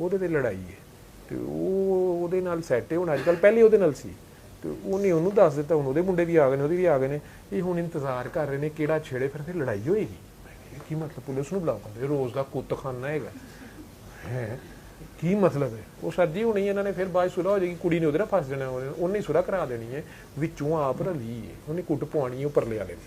ਉਹਦੇ ਤੇ ਲੜਾਈ ਹੈ ਤੇ ਉਹ ਉਹਦੇ ਨਾਲ ਸੈਟ ਹੈ ਹੁਣ ਅੱਜ ਕੱਲ, ਪਹਿਲੇ ਉਹਦੇ ਨਾਲ ਸੀ ਤੇ ਉਹਨੇ ਉਹਨੂੰ ਦੱਸ ਦਿੱਤਾ, ਹੁਣ ਉਹਦੇ ਮੁੰਡੇ ਵੀ ਆ ਗਏ ਨੇ, ਉਹਦੇ ਵੀ ਆ ਗਏ ਨੇ, ਇਹ ਹੁਣ ਇੰਤਜ਼ਾਰ ਕਰ ਰਹੇ ਨੇ ਕਿਹੜਾ ਛੇੜੇ, ਫਿਰ ਤੇ ਲੜਾਈ ਹੋਏਗੀ। ਕੀ ਮਤਲਬ ਪੁਲਿਸ ਨੂੰ ਬੁਲਾਓ, ਕਹਿੰਦੇ ਰੋਜ਼ ਦਾ ਕੁੱਤਖਾਨਾ ਹੈਗਾ ਹੈ, ਕੀ ਮਤਲਬ ਹੈ? ਉਹ ਸਰ ਜੀ ਹੁਣੀ ਇਹਨਾਂ ਨੇ ਫਿਰ ਬਾਅਦ ਸੁਲ੍ਹਾ ਹੋ ਜਾਏਗੀ, ਕੁੜੀ ਨੇ ਉਹਦੇ ਨਾਲ ਫਸ ਜਾਣਾ, ਉਹਨੇ ਸੁਲ੍ਹਾ ਕਰਾ ਦੇਣੀ ਹੈ, ਵਿੱਚੋਂ ਆਪ ਰਲੀ ਹੈ, ਉਹਨੇ ਕੁੱਟ ਪਵਾਉਣੀ ਹੈ ਉੱਪਰਲੇ ਵਾਲੇ ਨੇ,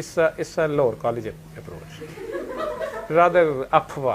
it's a lower college approach, rather afwa,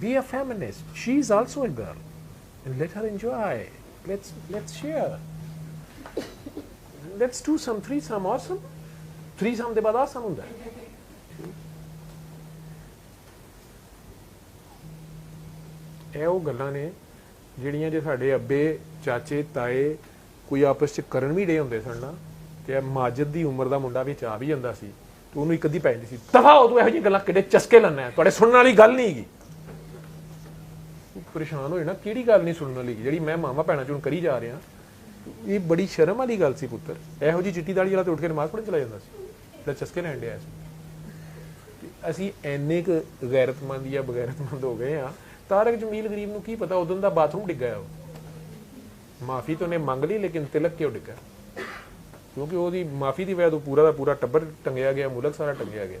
Be a feminist, she is also a girl and let her enjoy, let's share, let's do some threesome, awesome threesome ਦੇ ਬਾਅਦ awesome ਹੁੰਦਾ ਹੈ। ਇਹ ਉਹ ਗੱਲਾਂ ਨੇ ਜਿਹੜੀਆਂ ਜੇ ਸਾਡੇ ਅੱਬੇ ਚਾਚੇ ਤਾਏ ਕੋਈ ਆਪਸ 'ਚ ਕਰਨ ਵੀ ਡੇ ਹੁੰਦੇ ਸਨ ਨਾ, ਤੇ ਮਾਜਦ ਦੀ ਉਮਰ ਦਾ ਮੁੰਡਾ ਵਿੱਚ ਆ ਵੀ ਜਾਂਦਾ ਸੀ ਤੇ ਉਹਨੂੰ ਇੱਕ ਅੱਧੀ ਪੈ ਜਾਂਦੀ ਸੀ, ਦਫਾ ਹੋ ਤੂੰ ਇਹੋ ਜਿਹੀ ਗੱਲਾਂ ਕਿਹੜੇ ਚਸਕੇ ਲੈਣਾ, ਤੁਹਾਡੇ ਸੁਣਨ ਵਾਲੀ ਗੱਲ ਨਹੀਂ ਹੈਗੀ। ਪਰੇਸ਼ਾਨ ਹੋਏ ਨਾ, ਕਿਹੜੀ ਗੱਲ ਨਹੀਂ ਸੁਣਨ ਵਾਲੀ ਜਿਹੜੀ ਮੈਂ ਮਾਮਾ ਭੈਣਾਂ 'ਚ ਹੁਣ ਕਰੀ ਜਾ ਰਿਹਾ, ਇਹ ਬੜੀ ਸ਼ਰਮ ਵਾਲੀ ਗੱਲ ਸੀ ਪੁੱਤਰ। ਇਹੋ ਜਿਹੀ ਚਿੱਟੀ ਦਾੜੀ ਵਾਲਾ ਤੇ ਉੱਠ ਕੇ ਨਮਾਜ਼ ਪੜ੍ਹਨ ਚਲਾ ਜਾਂਦਾ ਸੀ, ਜਿਹੜਾ ਚਸਕੇ ਲੈਣ ਡਿਆ ਸੀ। ਅਸੀਂ ਇੰਨੇ ਕੁ ਗੈਰਤਮੰਦ ਜਾਂ ਬਗੈਰਤਮੰਦ ਹੋ ਗਏ ਆ। ਤਾਰਕ ਜਮੀਲ ਗਰੀਬ ਨੂੰ ਕੀ ਪਤਾ ਉਦੋਂ ਦਾ ਬਾਥਰੂਮ ਡਿੱਗਾ, ਉਹ ਮਾਫੀ ਤਾਂ ਉਹਨੇ ਮੰਗ ਲਈ, ਲੇਕਿਨ ਤਿਲਕ ਕਿਉਂ ਡਿੱਗਾ? ਕਿਉਂਕਿ ਉਹਦੀ ਮਾਫੀ ਦੀ ਵਜ੍ਹਾ ਤੋਂ ਪੂਰਾ ਦਾ ਪੂਰਾ ਟੱਬਰ ਟੰਗਿਆ ਗਿਆ, ਮੁਲਕ ਸਾਰਾ ਟੰਗਿਆ ਗਿਆ।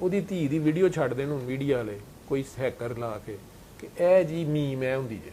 ਉਹਦੀ ਧੀ ਦੀ ਵੀਡੀਓ ਛੱਡ ਦੇਣ ਹੁਣ ਮੀਡੀਆ ਵਾਲੇ ਕੋਈ ਹੈਕਰ ਲਾ ਕੇ ਕਿ ਇਹ ਜੀ ਮੀਮ ਹੈ ਹੁੰਦੀ ਹੈ,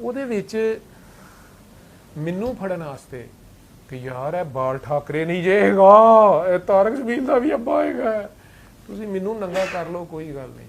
ਉਹਦੇ ਵਿੱਚ ਮੈਨੂੰ ਫੜਨ ਵਾਸਤੇ ਕਿ ਯਾਰ ਇਹ ਬਾਲ ਠਾਕਰੇ ਨਹੀਂ ਜੇਗਾ, ਇਹ ਤਾਰਕ ਜ਼ਮੀਨ ਦਾ ਵੀ ਅੱਬਾ ਹੋਏਗਾ, ਤੁਸੀਂ ਮੈਨੂੰ ਨੰਗਾ ਕਰ ਲਓ, ਕੋਈ ਗੱਲ ਨਹੀਂ।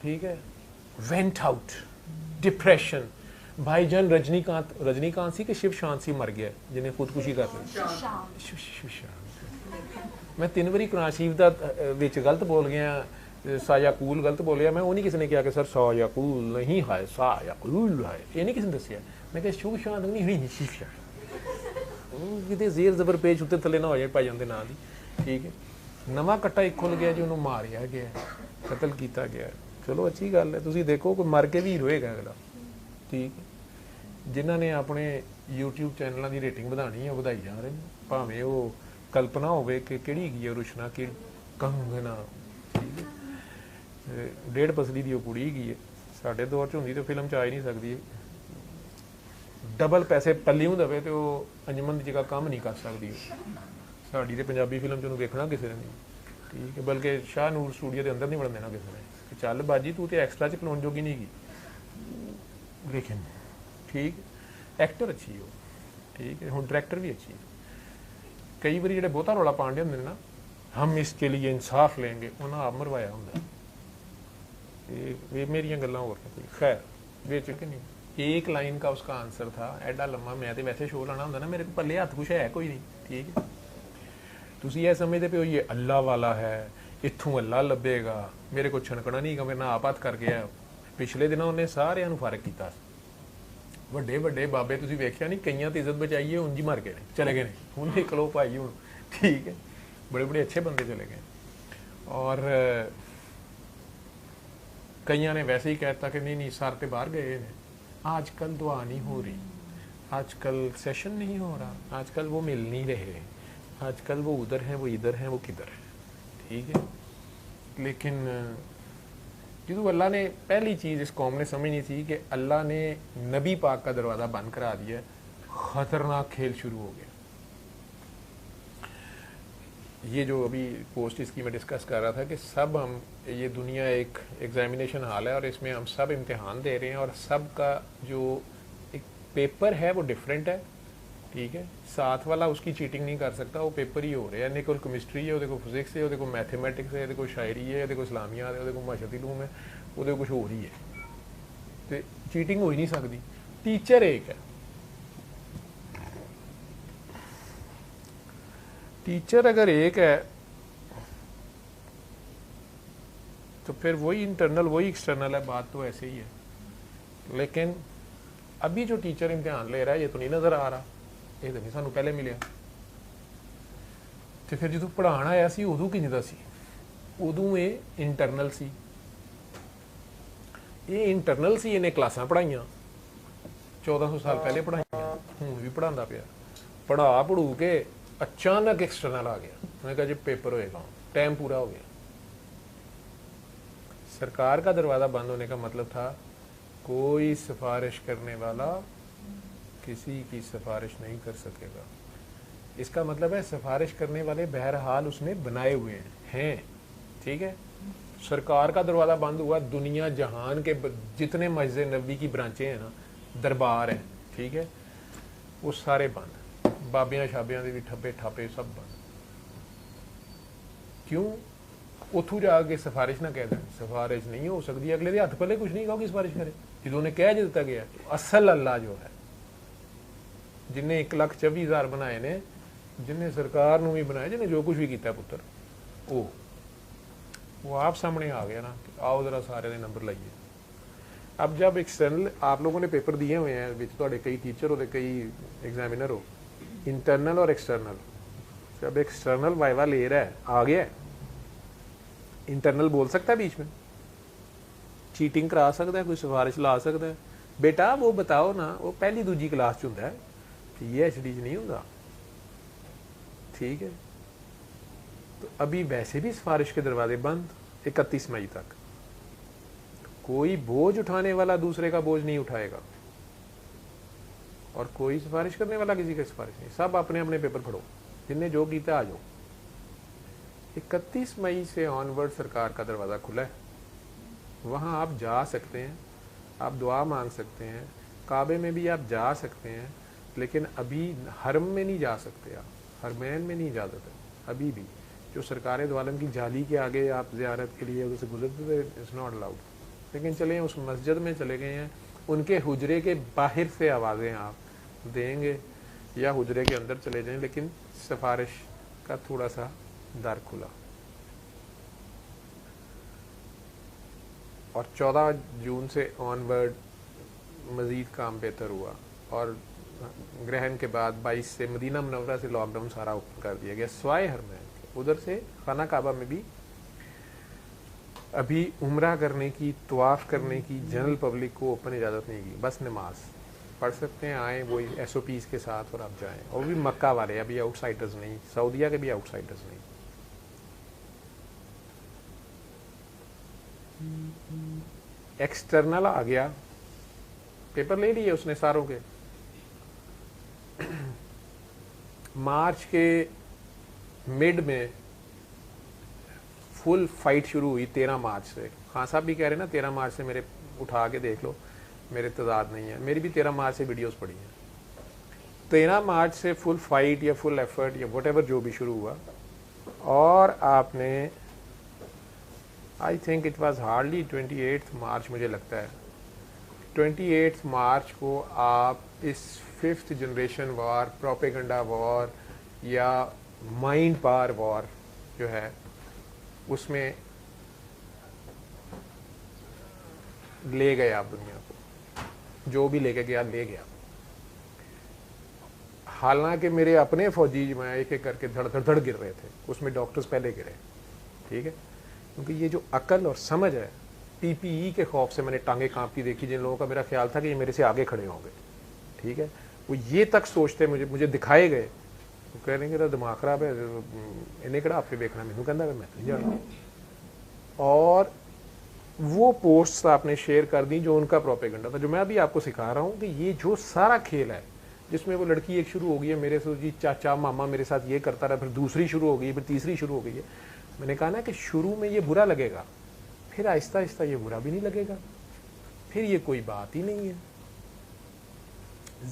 ٹھیک ہے, went out, depression. بھائی جان رجنیکانت سی کہ شیو شانت سی مر گیا جنہیں خودکشی کر لی. میں 3 باری قرآن شریف دا وچ غلط بول گیا, سا یقول غلط بول گیا. میں وہ نہیں کسی نے کہا کہ سر سا یقول نہیں ہے, سا یقول ہے, یہ نہیں کسی نے دسیا. میں کہ شیو شانت نہیں شیو شانت کتنے زیر زبر پیچ اتنے تھلے نہ ہو جائے پائی جاندے نا دی. ٹھیک ہے, نواں کٹا ایک کھل گیا جی, انہوں ماریا گیا, قتل کیتا گیا. چلو اچھی گل ہے, تسی دیکھو کوئی مر کے بھی ہوئے گا اگلا. ٹھیک ہے, جنہوں نے اپنے یوٹیوب چینلوں کی ریٹنگ ودھانی ہے ودھائی جا رہے ہیں, بھاویں وہ کلپنا ہوے کہ کہڑی گئی ہے روشنا کہ کنگنا. ٹھیک ہے, 1.5 پسلی دی وہ کڑی گئی ہے. ساڈے دور چ ہوندی تو فلم چ آ ہی نہیں سکتی. ڈبل پیسے پلیوں دے تو وہ انجمن کی جگہ کام نہیں کر سکتی. ساڈی تو پنجابی فلم چ ویکھنا کسی نے نہیں. ٹھیک ہے, بلکہ شاہ نور اسٹوڈیو کے اندر نہیں بڑھن دینا کسی نے کہ چل باجی تو ایکسٹرا چ کلون جوگی نہیں گئی. لیکن ٹھیک, ایکٹر اچھی ہو. ٹھیک ہے, ہوں ڈائریکٹر بھی اچھی ہے. کئی بار جڑے بہتا رولا پان دے ہوں نا, ہم اس کے لیے انصاف لیں گے, انہیں آپ مروایا ہوں. یہ میری گلیں ہو رہی. خیر بے چکے نہیں. ایک لائن کا اس کا آنسر تھا ایڈا لمبا. میں تو ویسے شو لانا ہوں نا, میرے کو پلے ہاتھ کچھ ہے کوئی نہیں. ٹھیک ہے, تسی یہ سمجھتے پہ یہ اللہ والا ہے, اتوں اللہ لبے گا, میرے کو چھنکنا نہیں گا, میرے نال آپ ہاتھ کر گیا. پچھلے دنوں انہیں سارے فارغ کیتا. وڈے وڈے بابے تسی ویکھیا نہیں, کئیاں تے عزت بچائی ہے, انج ہی مر گئے چلے گئے. ہوں نکلو بھائی ہوں. ٹھیک ہے, بڑے بڑے اچھے بندے چلے گئے. اور کئیاں نے ویسے ہی کہتا کہ نہیں سر تے باہر گئے ہیں. آج کل دعا نہیں ہو رہی, آج کل سیشن نہیں ہو رہا, آج کل وہ مل نہیں رہے, آج کل وہ ادھر ہیں, وہ ادھر ہیں, وہ کدھر ہیں. ٹھیک ہے, لیکن جدو اللہ نے پہلی چیز اس قوم نے سمجھنی تھی کہ اللہ نے نبی پاک کا دروازہ بند کرا دیا, خطرناک کھیل شروع ہو گیا. یہ جو ابھی پوسٹ اس کی میں ڈسکس کر رہا تھا کہ سب ہم, یہ دنیا ایک ایگزامینیشن ہال ہے اور اس میں ہم سب امتحان دے رہے ہیں, اور سب کا جو ایک پیپر ہے وہ ڈفرینٹ ہے. ٹھیک ہے, ساتھ والا اس کی چیٹنگ نہیں کر سکتا, وہ پیپر ہی ہو رہے ہیں. کو کیمسٹری ہے, وہ فزکس ہے, وہ میتھمیٹکس ہے, وہ شاعری ہے, وہ اسلامیات ہے, وہ معاشرتی علوم ہے, وہ کچھ ہو رہی ہے. تو چیٹنگ ہو ہی نہیں سکتی. ٹیچر ایک ہے, ٹیچر اگر ایک ہے تو پھر وہی انٹرنل وہی ایکسٹرنل ہے. بات تو ایسے ہی ہے. لیکن ابھی جو ٹیچر امتحان لے رہا ہے یہ تو نہیں نظر آ رہا, یہ تو نہیں سانو پہلے ملیا. تو پھر جدو پڑھانا آیا سی ادو کی سی, ادو یہ انٹرنل سی. یہ انٹرنل سی, انہیں کلاساں پڑھائیاں 1400 سال پہلے پڑھائیاں, ہوں بھی پڑھا پیا. پڑھا پڑھو کے اچانک ایکسٹرنل آ گیا. انہوں نے کہا جی پیپر ہوئے گا, ٹائم پورا ہو گیا. سرکار کا دروازہ بند ہونے کا مطلب تھا کوئی سفارش کرنے والا کسی کی سفارش نہیں کر سکے گا. اس کا مطلب ہے سفارش کرنے والے بہرحال اس نے بنائے ہوئے ہیں. ٹھیک ہے, سرکار کا دروازہ بند ہوا. دنیا جہان کے جتنے مسجد نبوی کی برانچیں ہیں نا, دربار ہیں, ٹھیک ہے, وہ سارے بند. بابیاں شابیاں دے بھی ٹھپے ٹھاپے سب بند. کیوں؟ اتوں جا کے سفارش نہ کہہ دیں, سفارش نہیں ہو سکتی. اگلے دے ہاتھ پلے کچھ نہیں کہو کہ سفارش کرے. جدوں نے کہہ دیتا گیا اصل اللہ جو ہے, جن نے 1,24,000 بنائے نے, جن نے سرکار نو بھی بنایا, جن نے جو کچھ بھی کیتا ہے پتر, وہ آپ سامنے آ گیا نا. آؤ ذرا سارے دے نمبر لائیے. اب جب ایکسٹرنل آپ لوگوں نے پیپر دیے ہوئے ہیں, کئی ٹیچر ہو, کئی ایگزامینر ہو, انٹرنل اور ایکسٹرنل. جب ایکسٹرنل وائوا لے رہا ہے, آ گیا ہے, انٹرنل بول سکتا ہے بیچ میں, چیٹنگ کرا سکتا ہے, کوئی سفارش لا سکتا ہے. بیٹا وہ بتاؤ نا, وہ پہلی دوجی کلاس چ ہوتا ہے, یہ ایچ ڈی چ نہیں ہوتا. ٹھیک ہے, تو ابھی ویسے بھی سفارش کے دروازے بند 31 مئی تک. کوئی بوجھ اٹھانے والا دوسرے کا بوجھ نہیں اٹھائے گا, اور کوئی سفارش کرنے والا کسی کا سفارش نہیں. سب اپنے اپنے پیپر پڑھو, جن نے جو کیتا آ جاؤ. 31 مئی سے آن ورڈ سرکار کا دروازہ کھلا ہے. وہاں آپ جا سکتے ہیں, آپ دعا مانگ سکتے ہیں, کعبے میں بھی آپ جا سکتے ہیں, لیکن ابھی حرم میں نہیں جا سکتے. آپ حرمین میں نہیں اجازت ہے ابھی بھی. جو سرکار دو عالم کی جالی کے آگے آپ زیارت کے لیے اسے گزرتے تھے, اٹس ناٹ الاؤڈ. لیکن چلیں اس مسجد میں چلے گئے ہیں, ان کے حجرے کے باہر سے آوازیں آپ دیں گے یا حجرے کے اندر چلے جائیں, لیکن سفارش کا تھوڑا سا در کھلا. اور 14 جون سے آن ورڈ مزید کام بہتر ہوا, اور گرہن کے بعد 22 سے مدینہ منورہ سے لاک ڈاؤن سارا اوپن کر دیا گیا سوائے حرمین کے. ادھر سے خانہ کعبہ میں بھی ابھی عمرہ کرنے کی, طواف کرنے کی جنرل پبلک کو اوپن اجازت نہیں کی, بس نماز پڑھ سکتے ہیں, آئیں وہی ایس او پیز کے ساتھ اور آپ جائیں. اور بھی مکہ والے, ابھی آؤٹ سائڈرز نہیں, سعودیہ کے بھی آؤٹ سائڈرز نہیں. ایکسٹرنل آ گیا, پیپر لے لیے اس نے ساروں کے. مارچ کے مڈ میں فل فائٹ شروع ہوئی 13 مارچ سے. خان صاحب بھی کہہ رہے ہیں نا 13 مارچ سے میرے اٹھا کے دیکھ لو, میرے تضاد نہیں ہے, میری بھی 13 مارچ سے ویڈیوز پڑی ہیں. 13 مارچ سے فل فائٹ یا فل ایفرٹ یا وٹ ایور جو بھی شروع ہوا, اور آپ نے I think it was hardly 28 March مجھے لگتا ہے, 28 مارچ کو آپ اس 5th جنریشن وار, پروپیگنڈا وار یا مائنڈ پاور وار جو ہے اس میں لے گئے آپ دنیا کو, جو بھی لے کے گیا لے گیا. حالانکہ میرے اپنے فوجی جو ہیں ایک ایک کر کے دھڑ دھڑ دھڑ گر رہے تھے, اس میں ڈاکٹرز پہلے گرے, ٹھیک ہے, کیونکہ یہ جو عقل اور سمجھ ہے, پی پی ای کے خوف سے میں نے ٹانگیں کانپتی دیکھی جن لوگوں کا میرا خیال تھا کہ یہ میرے سے آگے کھڑے ہوں گے, ٹھیک ہے, وہ یہ تک سوچتے مجھے دکھائے گئے, وہ کہہ رہے ہیں دماغ خراب ہے انہیں کہڑا آپ پہ دیکھنا, میں کہتا میں تو جا رہا ہوں. اور وہ پوسٹس آپ نے شیئر کر دی جو ان کا پروپیگنڈا تھا, جو میں ابھی آپ کو سکھا رہا ہوں کہ یہ جو سارا کھیل ہے جس میں وہ لڑکی ایک شروع ہو گئی ہے میرے سے, جی چاچا ماما میرے ساتھ یہ کرتا رہا, پھر دوسری شروع ہو گئی, پھر تیسری شروع ہو گئی ہے. میں نے کہا نا کہ شروع میں یہ برا لگے گا, پھر آہستہ آہستہ یہ برا بھی نہیں لگے گا, پھر یہ کوئی بات ہی نہیں ہے.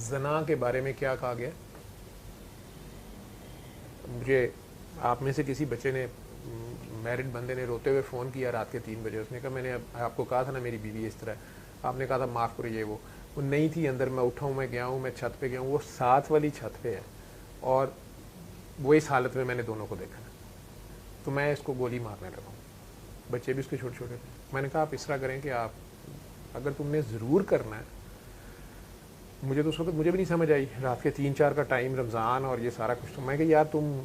زنا کے بارے میں کیا کہا گیا, مجھے آپ میں سے کسی بچے نے, میرڈ بندے نے روتے ہوئے فون کیا رات کے 3 بجے, اس نے کہا میں نے آپ کو کہا تھا نا میری بیوی اس طرح ہے, آپ نے کہا تھا معاف کرو, یہ وہ نہیں تھی اندر, میں اٹھا ہوں, میں گیا ہوں, میں چھت پہ گیا ہوں, وہ 7 والی چھت پہ ہے, اور وہ اس حالت میں نے دونوں کو دیکھا, تو میں اس کو گولی مارنے لگا ہوں. بچے بھی اس کے چھوٹے چھوٹے تھے. میں نے کہا آپ اس طرح کریں کہ آپ اگر تم نے ضرور کرنا ہے, مجھے تو اس وقت مجھے بھی نہیں سمجھ آئی, رات کے 3-4 کا ٹائم, رمضان اور یہ سارا کچھ, تو میں کہ یار تم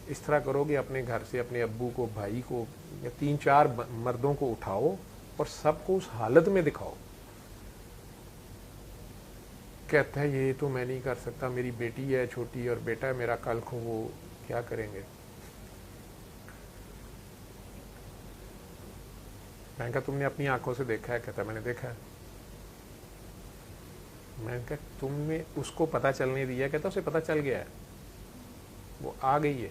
اس طرح کرو کہ اپنے گھر سے اپنے ابو کو, بھائی کو, یا 3-4 مردوں کو اٹھاؤ اور سب کو اس حالت میں دکھاؤ. کہتا ہے یہ تو میں نہیں کر سکتا, میری بیٹی ہے چھوٹی اور بیٹا ہے میرا, کل کو وہ کیا کریں گے. میں نے کہا تم نے اپنی آنکھوں سے دیکھا ہے, کہتا میں نے دیکھا ہے. میں نے کہا تم نے اس کو پتہ چلنے دیا, کہتا اسے پتہ چل گیا ہے, وہ آ گئی ہے,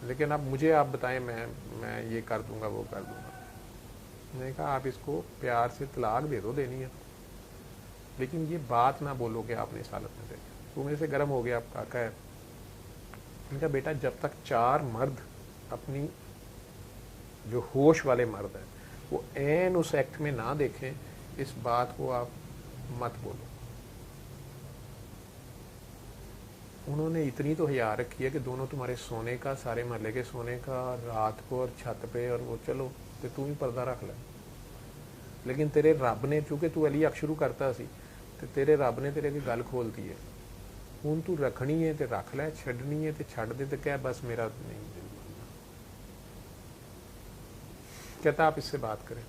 لیکن اب مجھے آپ بتائیں, میں یہ کر دوں گا وہ کر دوں گا. میں نے کہا آپ اس کو پیار سے طلاق دے دو, دینی ہے, لیکن یہ بات نہ بولو کہ آپ نے اس حالت میں دیکھا. وہ میرے سے گرم ہو گیا, آپ کاکا ہے. میں نے کہا بیٹا جب تک 4 مرد اپنی جو ہوش والے مرد ہیں وہ عین اس ایکٹ میں نہ دیکھیں, اس بات کو آپ مت بولو. انہوں نے اتنی تو حیا رکھی ہے کہ دونوں تمہارے سونے کا, سارے محلے کے سونے کا, رات کو اور چھت پہ, اور وہ چلو تو تم ہی پردہ رکھ لے. لیکن تیرے رب نے, چونکہ تو علی اک شروع کرتا سی, تو تیرے رب نے تیرے کی گل کھول دی ہے. ہوں تو رکھنی ہے تو رکھ لے, چھڈنی ہے تو چھڈ دے, تو کیا بس میرا نہیں دل ماننا. کہتا آپ اس سے بات کریں.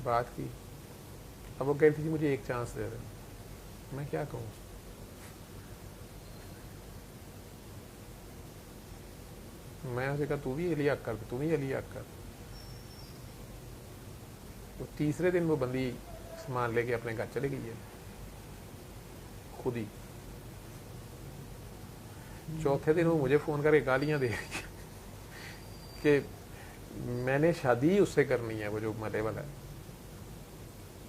بات کی, اب وہ کہتی تھی مجھے ایک چانس دے دے. میں کیا کہوں, میں اسے کہا تو بھی علی حق کر, تو بھی علی حق کر. تو تیسرے دن وہ بندی سامان لے کے اپنے گھر چلے گئی ہے خود ہی. چوتھے دن وہ مجھے فون کر کے گالیاں دے رہی ہے کہ میں نے شادی اس سے کرنی ہے, وہ جو ملے والا ہے,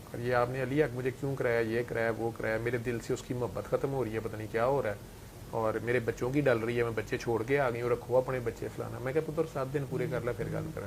اور یہ آپ نے علی حق مجھے کیوں کرایا, یہ کرایا, وہ کرایا, میرے دل سے اس کی محبت ختم ہو رہی ہے, پتہ نہیں کیا ہو رہا ہے, اور میرے بچوں کی ڈل رہی ہے, میں بچے چھوڑ کے آ گئی ہوں, رکھو اپنے بچے فلانا. میں کہا پتر 7 دن پورے کر لے پھر گل کریں.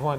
1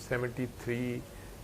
73,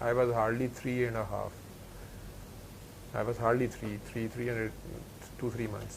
I was hardly 3.5. I was hardly 3 months.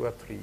or 3।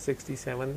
67